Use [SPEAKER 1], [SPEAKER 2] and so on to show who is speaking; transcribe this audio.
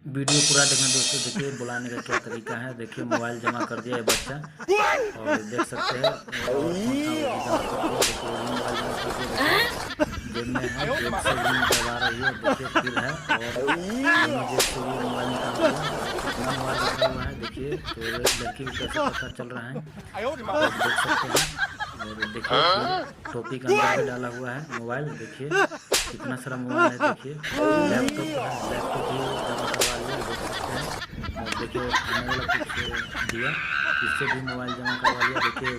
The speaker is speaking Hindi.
[SPEAKER 1] वीडियो पूरा देखना दोस्तों। देखिए बुलाने का क्या तरीका है। देखिए मोबाइल जमा कर दिया है बच्चा और देख सकते हैं और कौन था वो भी जमा कर दिया। देखिए वो भी मोबाइल जमा कर दिया। देखिए जेब में है, जेब से भी निकलवा रही है। देखिए फिर है और दोनों जेब से भी मोबाइल निकाल दिया। कितना मोबाइल रखा हुआ है देखिए। तो एक लड़की को कैसे पता चल रहा है आप लोग देख सकते हैं। और देखिए फिर टोपी के अंदर भी डाला हुआ है मोबाइल। देखिए कितना सारा मोबाइल है। देखिए लैपटॉप है, लैपटॉप भी जमा करवा लिया देख सकते हैं। और देखिए वो खाने वाला कुछ दिया, इससे भी मोबाइल जमा करवा लिया। देखिए